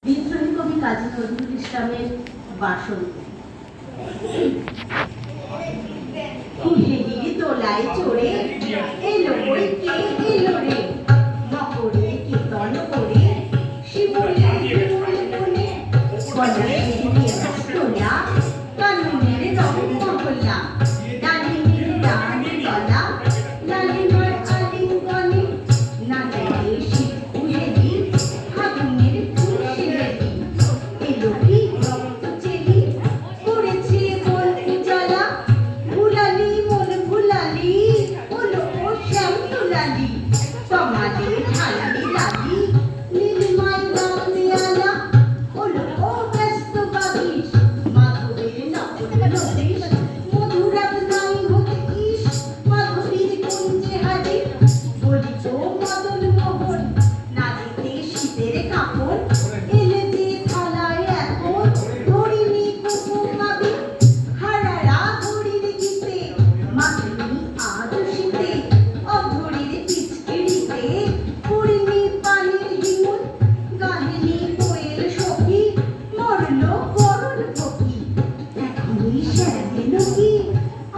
বিদ্রোহী কবি কাজী নজরুল ইসলামের বাসন্তী। কুহেলির দোলায় চড়ে এলো বই কে এলো রে, মকরে কীর্তন করে শিবলির ফুল বনে, বনশ্রী তোলা কাননের রং মহল্লা, ডালিমের ডান তলা লালিমার আলিঙ্গনে, নাচে শীত কুহেলি ফাগুনের ফুল শিলেলি, এলো কি রক্ত চেলি করেছে মন উজালা, ভুলালি মন ভুলালি হলো ও শ্যাম তুলালি, কমালে ঢালি লাগি নীলিমায় নাম দেয়ালা, হলো ও ব্যস্ত বাগিস মাধবের নকল নদীশ, মধুরাত নাই হতে ইস মাধবীর কুঞ্জে হাজির, বলি তো মদন মোহন নাচিতে শীতের কাপড়, এলে যে থালায় এখন ধরিনি কুকুর কাবি, হারারা ঘড়ির গীতে মাতনি আজ শীতে, অঘড়ির পিচকিড়িতে পুরিনি পানির হিমুন, গাহিনী কোয়েল সখী মরল করুণ ফকি, এখনই শ্যামেল কি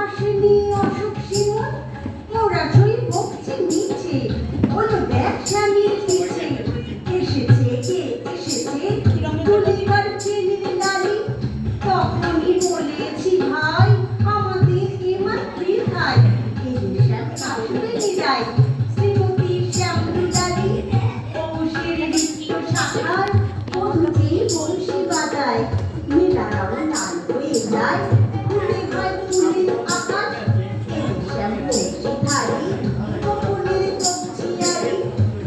আসেনি অশোক শিমুন, মোরা ছই বকছে নিচে হলো দেখ স্বামীর পিছে, এসেছে কে এসেছে তুলিবার চেনির নারী, তখনই বলেছি ভাই আমাদের এ মাতৃভাই, এই শ্যাম আসবে নিরাই শ্রীমতী শ্যামলুলালি, পৌষের ঋতু শাখার মধুতে বংশী বাজায়, নীলা রং লাল হয়ে যায় ফুলে হয় ফুলের আকাশ, এই শ্যাম বংশী ধারী কপনের কবচিয়ারি,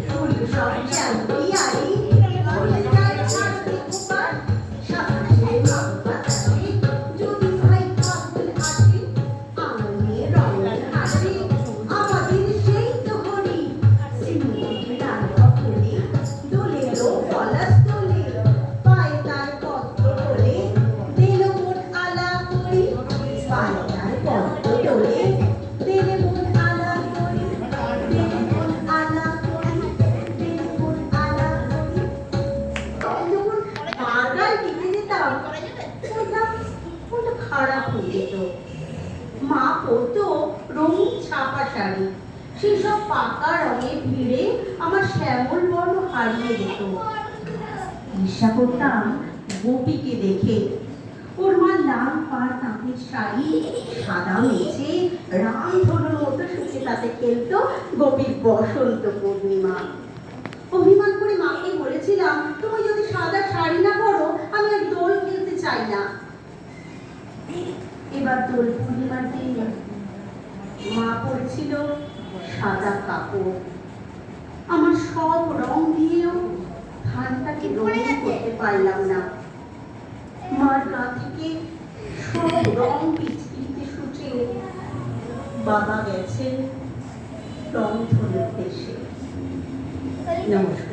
ফুল সব শ্যাম পিয়ারি ফুলে যায় ছাড়তে উপাস, সাতাশে মাঘ বাতাসে যদি ভাই ফাগুন আসে, আনন্দে রঙের হাসি আমাদের সেই তো হরি, শ্রীমতীর রান অক্ষরে দোলেরও পলাশ তোলে, পায়ে তার পদ্ম তোলে দিল মন আলা করি, পায়ে তার পদ্ম তোলে দিল মন আলা করি, দিল মন আলা করি, দিল মন আলা করি। যখন বাগান দিতে যেতাম ওটা খারাপ হয়ে যেত, মা পরতো রঙিন ছাপা শাড়ি, সেসব পাকা রঙের ভিড়ে আমার শ্যামল বর্ণ হারিয়ে যেত, ঈর্ষা করতাম গোপীকে দেখে, ওর মা লাল পাড় তাঁতের শাড়ি সাদা মেঝে রামধনুর মতো সুখে তাতে খেলতো গোপীর বসন্ত পূর্ণিমা। অভিমান করে মাকে বলেছিলাম তুমি যদি সাদা শাড়ি না পরো আমি আর দোল খেলতে চাই না। এবার দোল পূর্ণিমার দিন মা পরেছিল সাদা কাপড়, আমার সব রং দিয়েও ধানটাকে রঙিন করতে পারলাম না, মার গা থেকে সব রং পিচকিরিতে শুটে বাবা গেছে রংধনুর দেশে। নমস্কার।